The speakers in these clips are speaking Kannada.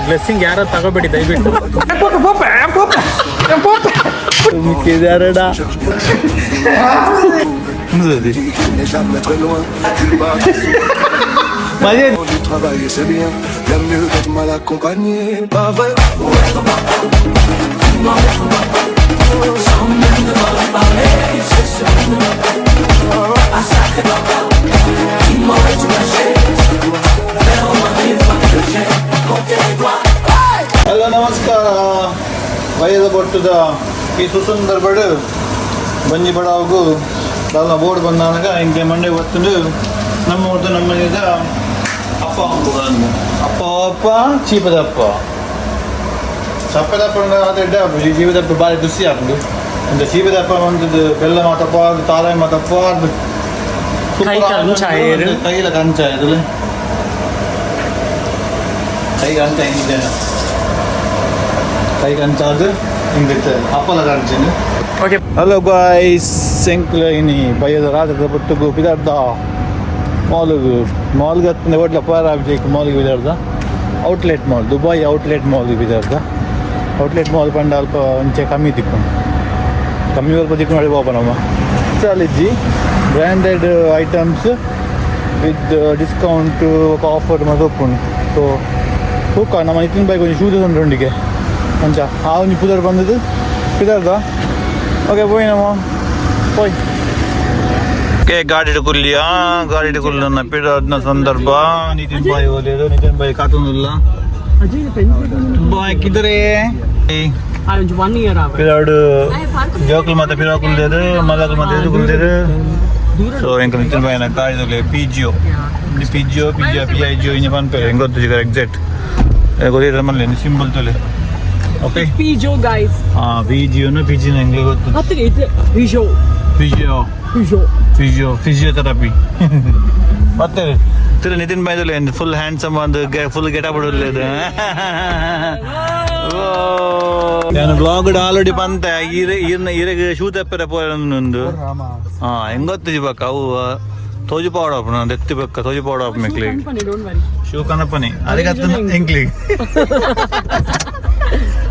ಬ್ಲೆಸ್ಸಿಂಗ್ ಯಾರು ತಗೋಬೇಡಿ ದಯವಿಟ್ಟು. ಹಲೋ ನಮಸ್ಕಾರ. ವಯದ ಬೊಟ್ಟದ ಈ ಸುಸುಂದರ ಬಡು ಬಂಜಿ ಬಡಾವಗು ದಾಲ್ನ ಬೋರ್ಡ್ ಬಂದಾಗ ಇಂಗೆ ಮಂಡೆ ಒತ್ತುಂಡು ನಮ್ಮ ಊರ್ದು ನಮ್ಮ ಮನೆದ ಅಪ್ಪ ಅಪ್ಪ ಅಪ್ಪ ಚೀಪದಪ್ಪ ಚಪ್ಪದಪ್ಪ ಆದಡ್ಡ ಜೀವದಪ್ಪ ಭಾರಿ ದುಸಿ ಹಾಕೊಂಡು ಒಂದು ಚೀಪದಪ್ಪ ಒಂದು ಬೆಲ್ಲ ಮಾತಪ್ಪ ಅದು ತಾಳೆ ಮಾತಪ್ಪ ಅದು ಕೈಲ ಕಂಚ ಇರಲಿ ಕೈಗೆ ಅಂತ ಹೆಂಗಿದ್ದೇನೆ ಕೈಗೆ ಅಂತ ಅದು ಹಿಂಗಿರ್ತದೆ ಅಪ್ಪಲ ಕಾಣ್ತೀನಿ. ಓಕೆ ಹಲೋ ಗಾಯ್ಸ್, ಸೆಂಕ್ಲ ಇನಿ ಬಯ್ಯದ ರಾತ್ರಿ ಪುಟ್ಟಗು ಬಿದಾಡ್ದ ಮಾಲ್ಗೆ ಹತ್ತಿನ ಒಟ್ಲ ಪಾರಾಬ್ಜೇಕ್ ಮಾಲ್ಗೆ ಬಿದಾಡ್ದ ಔಟ್ಲೆಟ್ ಮಾಲ್, ದುಬೈ ಔಟ್ಲೆಟ್ ಮಾಲ್ಗೆ ಬಿದಾಡ್ದ. ಔಟ್ಲೆಟ್ ಮಾಲ್ ಪಂಡ ಅಲ್ಪ ಒಂಚೆ ಕಮ್ಮಿ ತಿಕ್ಕೊಂಡು ಕಮ್ಮಿ ಸ್ವಲ್ಪ ತಿಕ್ಕೊಂಡು ಹೇಳಿ ಬಾಪ ನಮ್ಮ ಚಾಲಿಜ್ಜಿ branded items with discount offer ಮತ್ತು ಒಪ್ಪುಂಡು. ಸೊ ಹೋಗ ನಮ್ಮ ಇತ್ತಿನ ಬೈಕ್ ಒಂದು ಶೂಸ್ ಉಂಡಿಗೆ ಅಂಚ ಆ ಒಂದು ಪುದರ್ ಬಂದದ್ದು ಪಿದಾರ್ದ. ಓಕೆ ಪೋಯ್ ನಮ್ಮ ಪೋಯ್ ಗಾಡಿ ಕುಲ್ಲಿಯಾ ಗಾಡಿ ಕುಲ್ಲ ಪಿಡಾಡ್ನ ಸಂದರ್ಭ ನಿತಿನ್ ಬಾಯ್ ಹೋಲಿಯದು ನಿತಿನ್ ಬಾಯ್ ಕಾತುನಿಲ್ಲ ತುಂಬಾ ಹಾಕಿದರೆ ಪಿರಾಡು ಜೋಕುಲ್ ಮತ್ತೆ ಪಿರಾ ಕುಲ್ದೇದು ಮಲಗು ಮತ್ತೆ ಇದು ಕುಲ್ದೇದು. ಸೊ ಎಂಕ ನಿತಿನ್ ಬಾಯ್ನ ಕಾಯ್ದೊಲೆ ಪಿಜಿಯೋ PIGO ಇನ್ನು ಪನ್ಪೇರೆ ಹೆಂಗೆ ಗೊತ್ತು ಈಗ ಎಕ್ಸಾಕ್ಟ್ ಗೊತ್ತಿರ ಮಲ್ಲೆ ಸಿಂಬಲ್ ತೊಲೆ. Okay PIGO guys. PGO ಹೆಂಗೆ ಗೊತ್ತು ಫಿಸಿಯೋಥೆರಪಿ ಮತ್ತೆ ತಿರು ನಿತಿನ್ ಬಾಯ್ದೊಲೆ ಫುಲ್ ಹ್ಯಾಂಡ್ಸಮ್ ಒಂದು ಫುಲ್ ಗೆಟ ಬಿಡೋದು. ನಾನು ಬ್ಲಾಗ್ ಆಲ್ರೆಡಿ ಬಂತ ಇರಗೆ ಶೂ ತೆಪ್ಪರೆ ಪೋಯೊಂದು ಹೆಂಗೆ ಗೊತ್ತು ಇವಾಗ ಅವು ತೋಜು ಪಾವಡಪ್ಪ ನಾನು ಎತ್ತಿ ಬೆಕ್ಕ ತೋಜು ಪಾವಡಪ್ಪ ಮೆಕ್ಲಿಗೆ ಶೂ ಕನಪನಿ ಅದಕ್ಕೆ ಎಂಕ್ಲಿಗೆ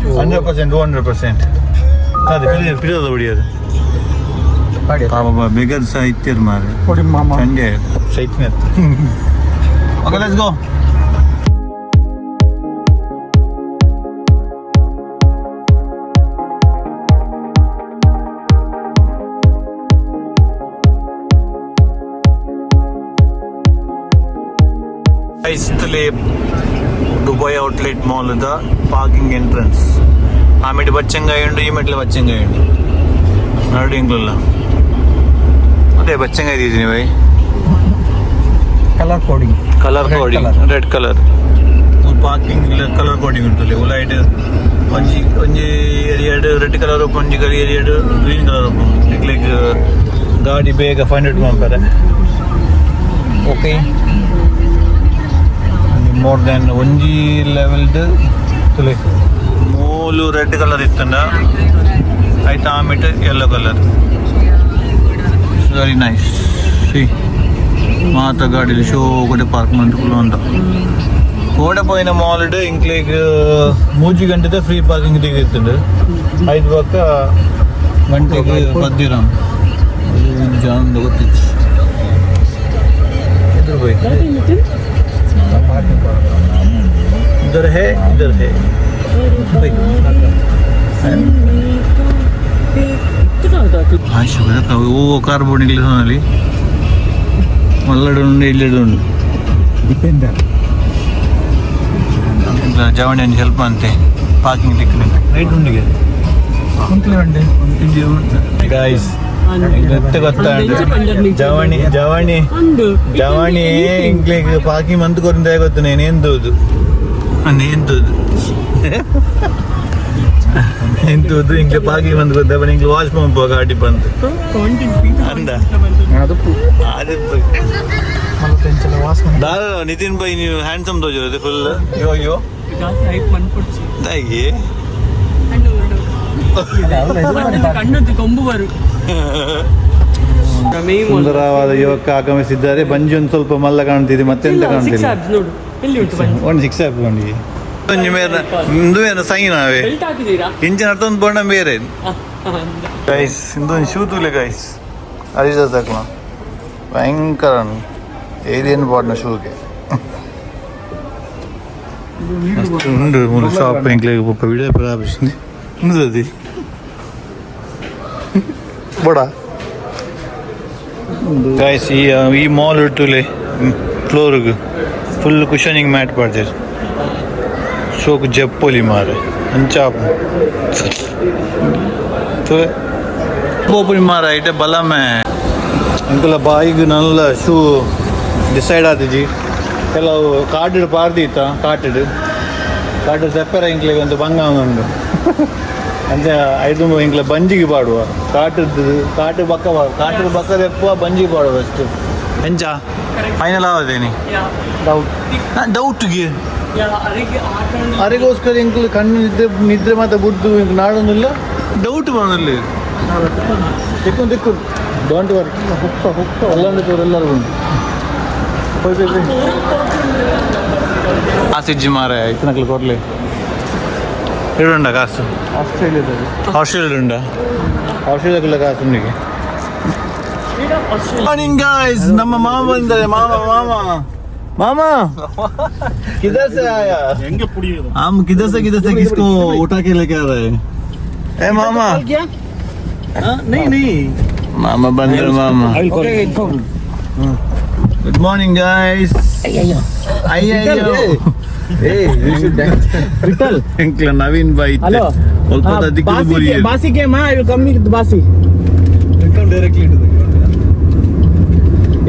100% 200% ಅದೇ ಪಿರಿಯೋದ ಹೊಡಿಯೋದು ಬಿಗರ್ ಸಾಹಿತ್ಯದ ಮಾರೆ ಸಂಜೆ ಸೈತ್ನ. Okay let's go. ಇಷ್ಟಲೇ ದುಬೈ ಔಟ್ಲೆಟ್ ಮಾಲ್ದ ಪಾರ್ಕಿಂಗ್ ಎಂಟ್ರೆನ್ಸ್ ಆ ಮೆಟ್ಟು ಬಚ್ಚಂಗಾಯಿ ಉಂಡು ಈ ಮೆಟ್ಲು ಬಚ್ಚಂಗಾಯಿ ಉಂಡು ನಡು ಇಂಗ್ಲಲ್ಲ ಅದೇ ಬಚ್ಚಂಗಾಯಿ ಇದ್ದೀವಿ by colour coding red colour parking colour coding ಉಂಟು ಉಲೈಟ್ ಒಂಜಿ ಎರಡು ರೆಡ್ ಕಲರ್ ಒಂಜಿ ಎರಡು ಗ್ರೀನ್ ಕಲರ್ ಲೈಕ್ ಗಾಡಿ ಬೇಗ ಫೈಂಡ್ ಔಟ್ ಮಾಡ್ತಾರೆ. ಓಕೆ ಮೋರ್ ದೆನ್ ಒಂಜಿ ಲೆವೆಲ್ದು ತುಲೆ ಮೂಲು ರೆಡ್ ಕಲರ್ ಇತ್ತಂಡ ಆಯ್ತು ಆಮೇಲೆ yellow colour very nice. C ಮಾತ ಗಾಡಿಲಿ ಶೋ ಕೂಡ ಪಾರ್ಕ್ ಮಾಡ್ಕೊಳ್ಳೋ ಅಂತ ಓಡಪೋಯಿನ ಮಾಲ್ಡ್ ಇಂಕ್ಲೇಗ್ 3 ಗಂಟೆದ ಫ್ರೀ ಪಾರ್ಕಿಂಗ್ ತೆಗಿರ್ತದೆ 5 ಪಕ್ಕ ಗಂಟೆಗೆ ಬದ್ದಿರಾಮ್ ಜಾನ್ ಗೊತ್ತಿತ್ತು ಇದ್ರ ಬೈ इधर है ಓ ಕಾರ್ಬೋರ್ಡ್ ಇಂಗ್ಲೀಷ್ ಮಲ್ಲಡು ಇಲ್ಲಡು ಜವಣಿ ಹೆಲ್ಪ್ ಅಂತೆ ಪಾರ್ಕಿಂಗ್ ಟಿಕ್ಕ ರೈಟ್ ಉಂಡಿಗೆ ಗೈಸ್ ಜವಣಿ ಇಂಗ್ಲಿಗೆ ಪಾರ್ಕಿಂಗ್ ಮಂತ್ ಕೊರಿಂದ ಗೊತ್ತು ನೇನೆಂತದ್ದು ಎಂತದ್ದು ಇಂಗ್ಲಿ ಪಾರ್ಕಿಂಗ್ ಮಂತ್ ಗೊತ್ತ ಇಂಗ್ಲಿ ವಾಶ್ ಪಂಪ್ ಗಾಡಿ ಬಂತು ಅಂದ ದಾರ ನಿತಿನ್ ಬೈ ನೀವು ಹ್ಯಾಂಡ್ಸಮ್ ತೋಜೋದು ಫುಲ್ ಯೋ ತಾಯಿಗೆ ಸುಂದರವಾದ ಯುವಕ ಆಗಮಿಸಿದ್ದಾರೆ. ಬಂಜಿ ಒಂದು ಸ್ವಲ್ಪ ಮಲ್ಲ ಕಾಣ್ತಿದೆ, ಮತ್ತೆಂತ ಕಾಣ್ತಿಲ್ಲ. ಒಂದು 6 ಹಾಕೊಂಡಿಗೆ ಇಂದು ಏನು ಸೈನಾವೇ ಇಂಚಿನ ಅರ್ಥ ಒಂದು ಬಣ್ಣ ಬೇರೆ ಗೈಸ್ ಇಂದೊಂದು ಶೂ ತೂಲೆ ಗೈಸ್ ಅರಿಜ ತಕ್ಲ ಭಯಂಕರ ಏರಿಯನ್ ಬಾಡ್ನ ಶೂಗೆ ഉണ്ട് മൂന്ന് ഷോപ്പിംഗിലേക്ക് പോപ്പ വീഡിയോ പ്രാപിച്ചിട്ടുണ്ട് എന്തത് ബടാ ഗൈസ് ಈ ಮಾಲ್ ಇಟ್ಟುಲೆ ಫ್ಲೋರ್ಗೆ ಫುಲ್ ಕುಷನಿಂಗ್ ಮ್ಯಾಟ್ ಪಡ್ತಾರೆ ಶೋಕ್ ಜಪ್ಪೋಲಿ ಮಾರೆ ಅಂಚಾಪ तो ಪೋಪುಲಿ ಮಾರ ಇಟೆ ಬಲಮೆ ಅಂಕಲ ಬಾಯಿಗೆ ನಲ್ಲ ಶೂ ಡಿಸೈಡ್ ಆದಿಜಿ ಕೆಲವು ಕಾಟಿಡ್ ಪಾರ್ದಿತ್ತ ಕಾಟಿಡ್ ತೆಪ್ಪರ ಇಂಕ್ಲಿಗೆ ಒಂದು ಬಂಗ ಉಂಡು ಅಂಚೆ ಐದು ಇಂಕ್ಲ ಬಂಜಿಗೆ ಪಾಡುವ ಕಾಟು ಬಕ್ಕ ತೆಪ್ಪುವ ಬಂಜಿಗೆ ಪಾಡುವ ಅಷ್ಟು ಎಂಚ ಫೈನಲ್ ಆವದೇನಿ ಡೌಟ್ಗೆ ಅರಿಗೋಸ್ಕರ ಇಂಕ್ಲು ಕಣ್ಣು ನಿದ್ರೆ ಮತ್ತೆ ಬುಡ್ದು ನಾಡೊಂದಿಲ್ಲ ಡೌಟ್ ಬಂದಲ್ಲಿ ದಿಕ್ಕು ಡೋಂಟ್ ವರಿ ಅಲ್ಲೊಂದು ಎಲ್ಲರಿಗೂ ಉಂಟು ಆಸಿಜ್ಜಿ ಮಾರ ಇತನಕ್ಲು ಕೊಡ್ಲಿ ಇಡುಂಡ ಕಾಸು ಆಸ್ಟ್ರೇಲಿಯಾ ಆಸ್ಟ್ರೇಲಿಯಾಕ್ಕೆಲ್ಲ ಕಾಸು ನಿಮಗೆ ಮಾರ್ನಿಂಗ್ गाइस ನಮ್ಮ ಮಾಮ ಬಂದರೆ मामा किधर से आया हम किधर से किसको उठा के लेके आ रहे हैं ए मामा नहीं मामा बंदर मामा गुड मॉर्निंग गाइस अय्यो विठल अंकल नवीन भाई हेलो ಸ್ವಲ್ಪ ದಿಕ್ಕು ಬುರಿ बासी के मां आई विल कम विथ बासी come directly to the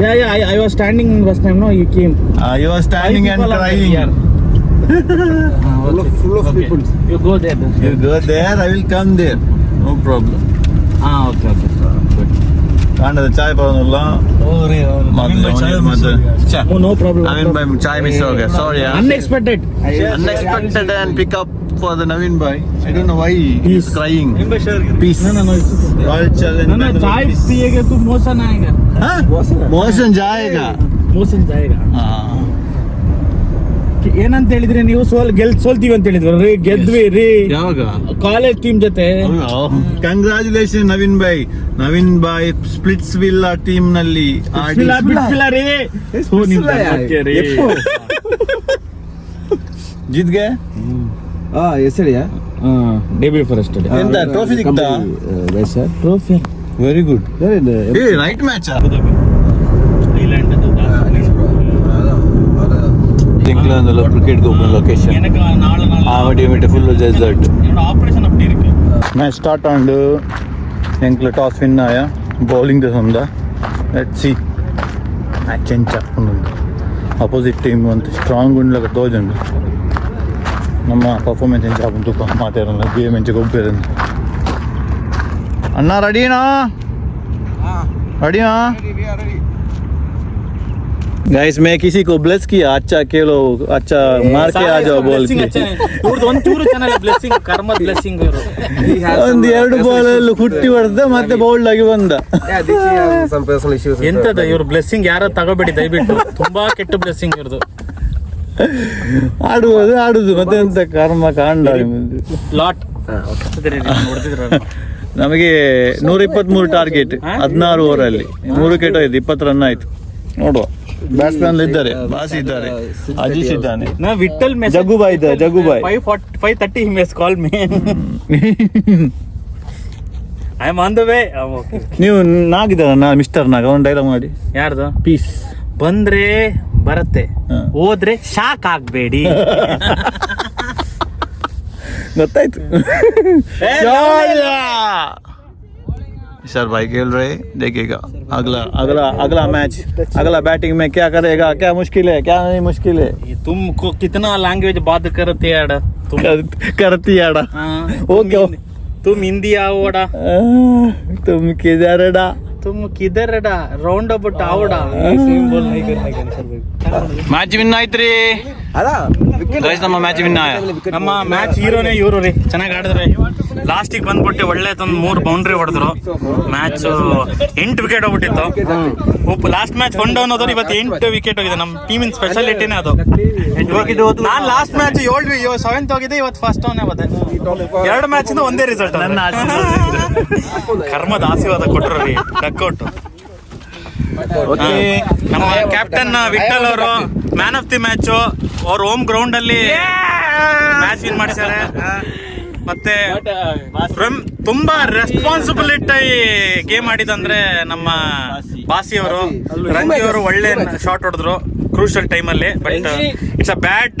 yeah I was standing last time no you came you were standing and crying full of people you go there I will come there no problem okay good ಕಾಂಡದ ಚಾಯ್ ಪಾವನಲ್ಲ no problem Naveen bhai chai miss ho gaya sorry unexpected and pick up for the Naveen bhai I don't know why he is crying peace no Royal challenge no चाय पिएगा तो मोशन आएगा motion जाएगा ಏನಂತ ಹೇಳಿದ್ರೆ ನೀವು ಸೋಲ್ತೀವಿ ಅಂತ ಹೇಳಿದ್ರು ರೀ ಗೆದ್ವಿ ರೀ ಯಾವಾಗ ಕಾಲೇಜ್ ಟೀಮ್ ಜೊತೆ ಕಂಗ್ರಾಚುಲೇಷನ್ ನವೀನ್ ಬಾಯ್ ಸ್ಪ್ಲಿಟ್ಸ್ ವಿಲ್ಲಾ ಟೀಮ್ ನಲ್ಲಿ जीत गए yesterday debut for yesterday ಎಂತ ಟ್ರೋಫಿ ಸಿಕ್ತಾ वैसा trophy very good night match England cricket open location full desert operation அப்படி இருக்கு मैच स्टार्ट आंड ಎಂಕ್ಲ ಟಾಸ್ ವಿನ್ ಆಯ ಬೌಲಿಂಗ್ ಸಂದ ಲೆಟ್ಸ್ ಸಿ ಮ್ಯಾಚ್ ಎಂಚ ಅಪೋಸಿಟ್ ಟೀಮ್ ಅಂತ ಸ್ಟ್ರಾಂಗ್ ಉಂಡ್ಲಕ ತೋಜುಂಡು ನಮ್ಮ ಪರ್ಫಾರ್ಮೆನ್ಸ್ ಎಂಚ ಆಪುಂಡು ತುಪ್ಪ ಮಾತಾಡಲ್ಲ ಗೇಮ್ ಎಂಚ ಗೊಬ್ಬರಂದು ಅಣ್ಣ ರೆಡಿನಾ गाइस मैं किसी को ब्लेस किया अच्छा खेलो अच्छा मार के आ जाओ बॉल की ಇವ್ರದ್ದು ಒಂಚೂರು ಚೆನ್ನಾಗಿ ಬ್ಲೆಸ್ಸಿಂಗ್ ಕರ್ಮ ಬ್ಲೆಸ್ಸಿಂಗ್ ಒಂದು ಎರಡು ಬಾಲ್ ಅಲ್ಲಿ ಹುಟ್ಟಿ ಹೊಡೆದ ಮತ್ತೆ ಬೌಲ್ಡ್ ಆಗಿ ಬಂದ ಎಂತದ ಇವ್ರ ಬ್ಲೆಸ್ಸಿಂಗ್ ಯಾರ ತಗೋಬೇಡಿ ದಯವಿಟ್ಟು ತುಂಬಾ ಕೆಟ್ಟ ಬ್ಲೆಸ್ಸಿಂಗ್ ಇವ್ರದ್ದು ಆಡುದು ಮತ್ತೆ ಎಂತ ಕರ್ಮ ಕಾಂಡ ಲಾಟ್ ನಮಗೆ 123 ಟಾರ್ಗೆಟ್ 16 ಓವರ್ ಅಲ್ಲಿ 3 ವಿಕೆಟ್ ಆಯ್ತು 20 ರನ್ ಆಯ್ತು ನೋಡುವ ಬ್ಯಾಟ್ಸ್ಮನ್ ಇದ್ದಾರೆ ಬಾಸಿ ಇದ್ದಾರೆ ಅಜೀಶ್ ಇದ್ದಾನೆ ವಿಠಲ್ ಜಗ್ಗುಬಾಯ್ ಇದ್ದಾರೆ ಜಗ್ಗುಬಾಯ್ 5:30 he must call me I am on the way ನೀವು ನಾಗಿದ್ದಾರ ನಾ ಮಿಸ್ಟರ್ ನಾಗ ಒಂದು ಡೈಲಾಗ್ ಮಾಡಿ ಯಾರ್ದು ಪೀಸ್ ಬಂದ್ರೆ ಬರುತ್ತೆ ಹೋದ್ರೆ ಶಾಕ್ ಆಗ್ಬೇಡಿ ಗೊತ್ತಾಯ್ತು सर भाई खेल रहे देखिएगा अगला मैच अगला बैटिंग में क्या करेगा क्या मुश्किल है क्या नहीं मुश्किल है तुमको कितना लैंग्वेज बात करते यार करती याड़ा ओके तुम हिंदी आओड़ा तुम किधरडा राउंड अबाउट आओड़ा मैच विन आಯ್ತ್ರಿ ಗೈಸ್ ನಮ್ಮ ಮ್ಯಾಚ್ ವಿನ್ ಆಯ. ನಮ್ಮ ಮ್ಯಾಚ್ ಹೀರೋನೇ ಇವರು ರೀ, ಚೆನ್ನಾಗಿ ಆಡಿದ್ರೆ. ಲಾಸ್ಟಿಗೆ ಬಂದ್ಬಿಟ್ಟು ಒಳ್ಳೆ ತಂದು 3 ಬೌಂಡ್ರಿ ಹೊಡೆದ್ರು. ಮ್ಯಾಚ್ 8 ವಿಕೆಟ್ ಹೋಗ್ಬಿಟ್ಟಿತ್ತು. ಲಾಸ್ಟ್ ಮ್ಯಾಚ್ 1 ಡೌನ್ ಹೋದ್ರು, ಇವತ್ತು 8 ವಿಕೆಟ್ ಹೋಗಿದೆ. ನಮ್ಮ ಟೀಮಿನ ಸ್ಪೆಷಾಲಿಟಿನೇ ಅದು. ನಾನು ಲಾಸ್ಟ್ ಮ್ಯಾಚ್ 7th ಹೋಗಿದೆ, ಇವತ್ತು ಫಸ್ಟ್ ಡೌನ್ ಹೋದೆ. 2 ಮ್ಯಾಚ್ ಇಂದ ಒಂದೇ ರಿಸಲ್ಟ್. ಕರ್ಮದ ಆಶೀರ್ವಾದ ಕೊಟ್ಟರು ರೀ, ಡಕ್ಔಟ್. ನಮ್ಮ ಕ್ಯಾಪ್ಟನ್ ವಿಠಲ್ ಅವರು ಮ್ಯಾನ್ ಆಫ್ ದಿ ಮ್ಯಾಚ್. ಅವ್ರ ಹೋಮ್ ಗ್ರೌಂಡ್ ಅಲ್ಲಿ ಮ್ಯಾಚ್ ವಿನ್ ಮಾಡಿದ್ದಾರೆ. ಮತ್ತೆ ತುಂಬಾ ರೆಸ್ಪಾನ್ಸಿಬಿಲಿಟಿ ಗೇಮ್ ಆಡಿದಂದ್ರೆ ನಮ್ಮ ಬಾಸಿ ಅವರು, ರಂಜಿ ಅವರು ಒಳ್ಳೆ ಶಾಟ್ ಹೊಡೆದ್ರು ಕ್ರೂಷಲ್ ಟೈಮ್ ಅಲ್ಲಿ. But it's a bad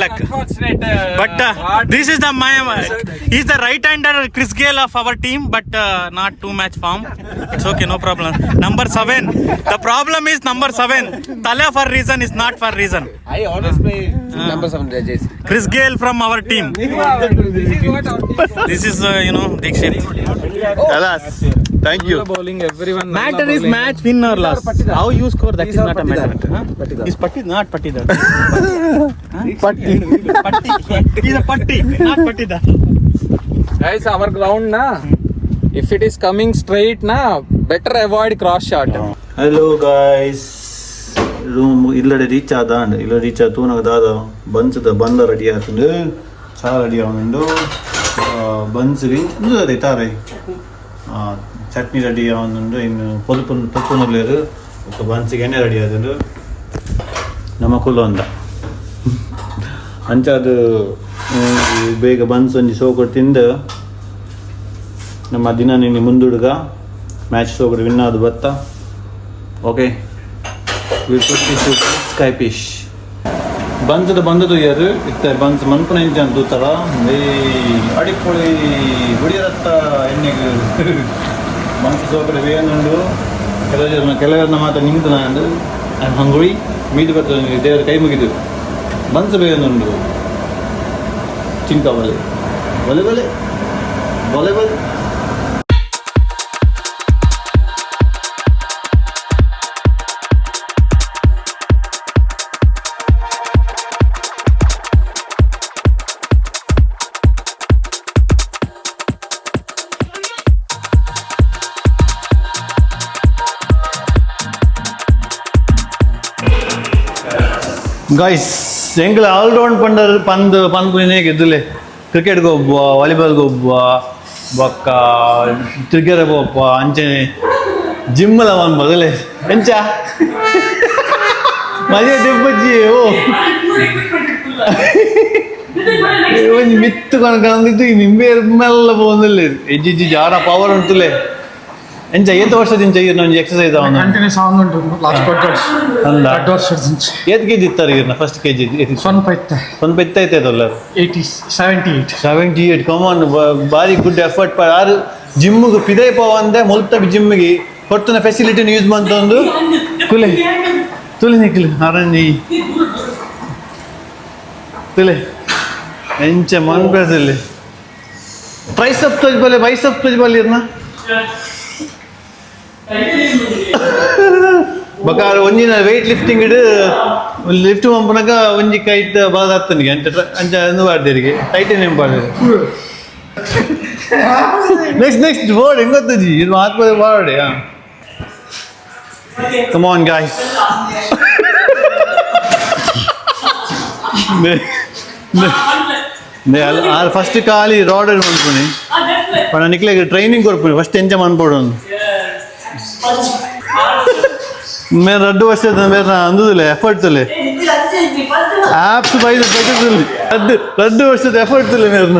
luck. But this is is the right hander Chris Gayle of our team, but not 2 match form. It's okay, no problem. Number 7, the problem is number 7. ತಲೆ for reason is not for reason. I always play number 7 judges. Chris Gale from our team. This is Dikshit. Alas, thank you. Bowling everyone. Matter is match win or loss. How you score, that is not a matter. Is Patti not Pattidar? Patti. Is a Patti, not Pattidar. Guys, our ground na. If it is coming straight na, better avoid cross shot. Hello guys. Room ಇಲ್ಲಡೆ ರೀಚ್ ಆದ ಇಲ್ಲ ರೀಚ್ ಆಯ್ತು ನನಗೆ ದಾದ ಬನ್ಸದ ಬಂದ ರೆಡಿ ಆಯ್ತು ಚಾ ರೆಡಿ ಅವನುಂಡು ಬನ್ಸ್ರಿ ಅದೇ ತಾರೆ ಚಟ್ನಿ ರೆಡಿ ಅವನುಂಡು ಇನ್ನು ತೊಪ್ಪುನಲ್ಲೇರು ಬನ್ಸಿಗೆ ಎಣ್ಣೆ ರೆಡಿ ಆದ್ರು ನಮ್ಮ ಕುಲು ಅಂದ ಅಂಚದು ಬೇಗ ಬನ್ಸ್ ಒಂಜಿ ಸೋಕರು ತಿಂದು ನಮ್ಮ ದಿನ ನಿನ್ನೆ ಮುಂದುಡುಗ ಮ್ಯಾಚ್ ಸೋಕರು ವಿನ್ ಆದು ಬತ್ತ. ಓಕೆ, ಸ್ಕೈ ಫಿಶ್ ಬಂದದು ಯಾರು ಇರ್ತಾರೆ ಬನ್ಸ್ ಮನ್ಪನ ಇಂಚ ಅಂತ ದೂತಾರ ಅಡಿಪೊಳಿ ಗುಡಿಯರತ್ತ ಎಣ್ಣೆಗೆ ಬನ್ಸ್ ಸೋಕಡೆ ಬೇಯನುಂಡು ಕೆಲವರನ್ನ ಮಾತ್ರ ನಿಂತು ನಾನು ಹಂಗುಳಿ ಮೀದು ಬರ್ತದೆ ದೇವರ ಕೈ ಮುಗಿದು ಬನ್ಸ್ ಬೇಯನುಂಡು ಚಿಂಕ ಬಲೆ ಬಲೆ ಬಲೆ ಬಲೆ ಬಲೆ. ಗಾಯ್ಸ್ ಎಂಕ್ಲ ಆಲ್ರೌಂಡ್ ಪಂದ್ಪುನೇ ಗೆದ್ದುಲೆ. ಕ್ರಿಕೆಟ್ಗೆ ಒಬ್ಬ, ವಾಲಿಬಾಲ್ಗೆ ಒಬ್ಬ, ಬೊಕ್ಕ ಕ್ರಿಕೆಟ್ ಒಬ್ಬ ಅಂಚನೆ ಜಿಮ್ಮಲ ಅವನ್ ಬದಲೆ ಎಂಚ ಮಜೆ ದೆಬ್ಬಜ್ಜಿ ಒಂಜಿ ಮಿತ್ತು ಕಣಕಂದಿತ್ತು ಈ ನಿಂಬೆ ಮೆಲ್ಲ പോകുന്നില്ല ಎಜ್ಜಿ ಜಾರ ಪವರ್ ಉಂಟುಲೆ ಎಂಚ ಏತ್ ವರ್ಷದಿಂದ ചെയ്യുന്ന ಒಂಜಿ ಎಕ್ಸರ್ಸೈಸ್ ಅವನು ಕಂಟಿನ್ಯೂಸ್ ಆಗುಂಟು ಲಾಸ್ಟ್ ವರ್ಷ ಅಂದ 2 ವರ್ಷದಿಂದ. ಏತ್ ಕೆಜಿ ಇತ್ತಾರೆ ಇರ್ನ ಫಸ್ಟ್ ಕೆಜಿ ಸ್ವಲ್ಪ ಇತ್ತೈತೆ ಅದಲ್ಲ 78 ಕಮಾನ್ ಬಾರಿ ಗುಡ್ ಎಫರ್ಟ್ ಆರು ಜಿಮ್ಗೆ ಪಿದೈ ಪವಂದೆ ಮುಲ್ತ ಜಿಮ್ಗೆ ಕೊಡ್ತನ ಫೆಸಿಲಿಟಿನ ಯೂಸ್ ಮಾಡ್ತಂದು ಕುಲೆ ತುಲೆ ನಿಕ್ಲು ಅರಂಜಿ ತುಲೆ ಎಂಚ ಮನ್ಪೇಸಲ್ಲಿ ಟ್ರೈಸಪ್ ತೋಜ್ಬಲೆ ಬೈಸಪ್ ತೋಜ್ಬಲೆ ಇರ್ನ ಬಕಾರ ಒಂಜಿನ ವೆಯ್ಟ್ ಲಿಫ್ಟಿಂಗ್ ಇಡು ಲಿಫ್ಟ್ ಪಂಪನಗ ಒಂಜಿ ಕೈಟ್ ಬಾದ ಹತ್ತನಿಗೆ ಅಂಚ ಅಂದು ಬಾರ್ದೇರಿಗೆ ಟೈಟೇನಿಯಂ ಬಾರ್ದೇರಿ ನೆಕ್ಸ್ಟ್ ಬೋರ್ಡ್ ಹೆಂಗೊತ್ತಜಿ ಇದು ಮಾತ್ಪದ ಬಾರ್ಡೆ ಕಮ್ ಆನ್ ಗಾಯ್ಸ್ ಫಸ್ಟ್ ಖಾಲಿ ರಾಡ್ ಮಾಡ್ಕೊನಿ ಪಣ ನಿಕ್ಲೆಗೆ ಟ್ರೈನಿಂಗ್ ಕೊಡ್ಪುನಿ ಫಸ್ಟ್ ಎಂಜಾಯ್ ಮಾಡ್ಬೋಡು ಮೇರೆ 2 ವರ್ಷದ ಮೇರೆ ಅಂದುದಿಲ್ಲ ಎಫರ್ಟ್ ತುಲೆ ಆಪ್ಸ್ ಬೈದು ಬೈತುದಿಲ್ಲ 2 ವರ್ಷದ ಎಫರ್ಟ್ ತುಲೆ ಮೇರ್ನ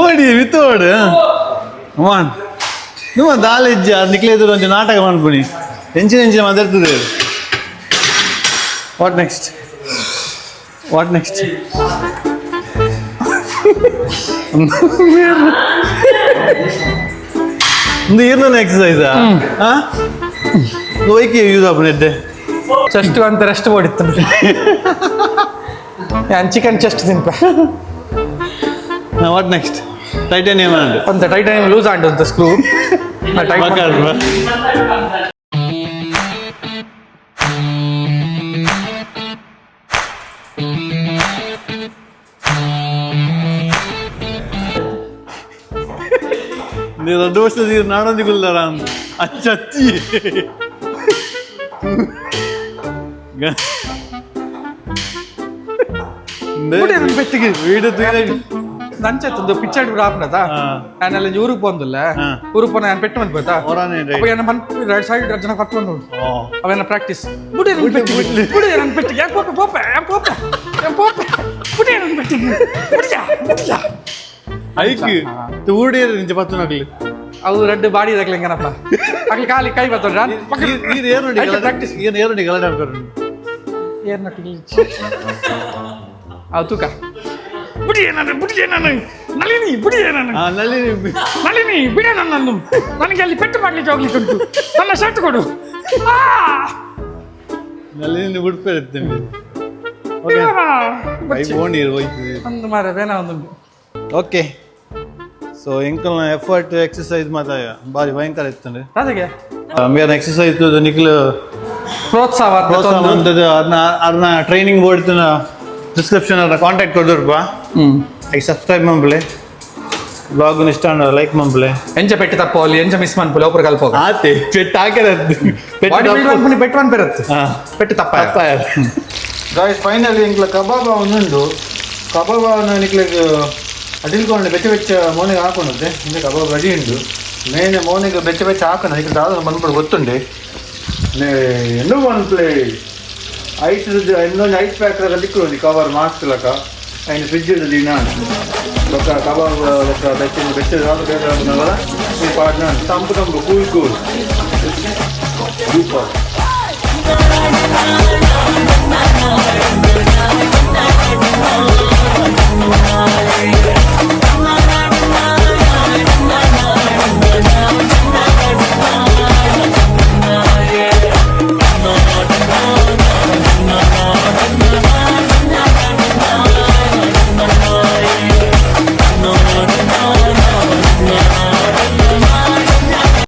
ಓಡಿ ವಿತ್ ಓಡು ಮಾನ್ ನಿಮ್ಮ ದಾಲೆಜ್ಜ ನಿಕ್ಲೆದ್ರು ಒಂಚ ನಾಟಕ ಮಾಡ್ಬಿಡಿ ಎಂಚಿನ ಮಾತಾಡ್ತದೆ. ವಾಟ್ ನೆಕ್ಸ್ಟ್ ಒಂದು ಇರ್ನ ಎಕ್ಸಸೈಸಾ ಹೋಯ್ಕೆ ಯೂಸ್ ಆಗ್ಬಿಟ್ಟೆ ಚೆಸ್ಟ್ ಅಂತ ರೆಸ್ಟ್ ಮಾಡಿತ್ತು ಚಿಕನ್ ಚೆಸ್ಟ್ ತಿನ್ಪ. ವಾಟ್ ನೆಕ್ಸ್ಟ್ ಟೈಟಾನಿಯಂ ಅಂತ ಟೈಟಾನಿಯಂ ಲೂಸ್ ಆಂಟು ಅಂತ ಸ್ಕ್ರೂ. 2 ವರ್ಷದ ನಾನೊಂದಿಗುಲ್ಲಾರ ಅಚ್ಚಿ పెట్టికి వీడియో తీయలేదు నంచెత్తుంది పిచ్చాడు రాపినదా ఆయన అలా ఊరికి పోందుల్ల ఊరికి పోన ఆయన పెట్టమని పోతా అప్పుడు ఆయన మన రైట్ సైడ్ రచన కట్టుకుంటు అవన్న ప్రాక్టీస్ బుడి నన్ను పెట్టి ఏం పోప బుడి నన్ను పెట్టి బుడియా ಐಕ್ ತೂಡಿ ನಿಂಚ ಪತ್ತು ನಕಲಿ ಅವು ರೆಡ್ ಬಾಡಿ ತಗಲಿಂಗನಪ್ಪ ಅಗ್ಲಿ ಕಾಲಿ ಕೈ ಬರ್ತದ ನೀರು ಏರುಂಡಿ ಪ್ರಾಕ್ಟೀಸ್ ಏರುಂಡಿ ಗಲಾಟೆ ಆಡ್ತಾರೆ ಏರ್ ನಕಲಿ ಅವು ತೂಕ ಬುಡಿ ನಾನು ನಳಿನಿ ಬುಡಿ ನಾನು ನಳಿನಿ ಬಿಡ ನನ್ನನ್ನು ನನಗೆ ಅಲ್ಲಿ ಪೆಟ್ಟು ಮಾಡ್ಲಿಕ್ಕೆ ಹೋಗ್ಲಿಕ್ಕೆ ಉಂಟು ನನ್ನ ಶರ್ಟ್ ಕೊಡು ನಳಿನಿ ಬಿಡ್ಪೇರುತ್ತೇನೆ ಒಂದು ಮಾರ ಬೇನ ಒಂದುಂಟು ಓಕೆ ಸೊ ಎಂಕಲ್ನ ಎಫರ್ಟ್ ಎಕ್ಸಸೈಸ್ ಮಾತ ಬಾರಿ ಭಯಂಕರ ಇತ್ತಂದ್ರೆ ಅದಕ್ಕೆ ಮೇರೆ ಎಕ್ಸಸೈಸ್ ನಿಖಿಲ್ ಪ್ರೋತ್ಸಾಹ ಅದನ್ನ ಟ್ರೈನಿಂಗ್ ಬೋರ್ಡ್ ಡಿಸ್ಕ್ರಿಪ್ಷನ್ ಅದ ಕಾಂಟ್ಯಾಕ್ಟ್ ಕೊಡ್ದಪ್ಪ ಈಗ ಸಬ್ಸ್ಕ್ರೈಬ್ ಮಾಡ್ಬಿಳೆ ಬ್ಲಾಗ್ ಇಷ್ಟ ಲೈಕ್ ಮಾಡ್ಬಿಳೆ ಎಂಚ ಪೆಟ್ಟು ತಪ್ಪು ಅಲ್ಲಿ ಎಂಚ ಮಿಸ್ ಮಾಡ್ಬಿಳೆ ಒಬ್ಬರು ಕಲ್ಪ ಆತೆ ಪೆಟ್ಟು ಹಾಕಿರದ್ದು ಪೆಟ್ಟು ಒನ್ ಬರುತ್ತೆ ಪೆಟ್ಟು ತಪ್ಪ ಗಾಯ್ಸ್ ಫೈನಲಿ ಇಂಕ್ಲ ಕಬಾಬ ಒಂದುಂಡು ಕಬಾಬ ನಿಕ್ಲಿಗೆ ಅಡಿಲ್ಕೊಂಡು ಬೆಚ್ಚ ಮೋನಿಗೆ ಹಾಕೊಂಡೆ ಹಿಂಗೆ ಕಬಾಬ್ ರೆಡಿ ಉಂಡು ಮೇನೆ ಮೋನಿಗೆ ಬೆಚ್ಚ ಹಾಕೋಣ ಈಗ ದಾದ ಬಂದ್ಬಿಡು ಗೊತ್ತುಂಡೆ ಇನ್ನೂ ಒಂದು ಪ್ಲೇಟ್ ಐಸ್ ಇನ್ನೊಂದು ಐಸ್ ಪ್ಯಾಕ್ ದಿಕ್ಕು ಕವರ್ ಮಾಸ್ಕ್ ಲಕ ఆయన ఫ్రిడ్జ్ తినాను ఒక కబాబ్ లెక్క ಬೆಚ್ಚ ಬೇಡ ಈ ಪಾಡ್ನ ತಂಪು ಕೂಲ್ ಸೂಪರ್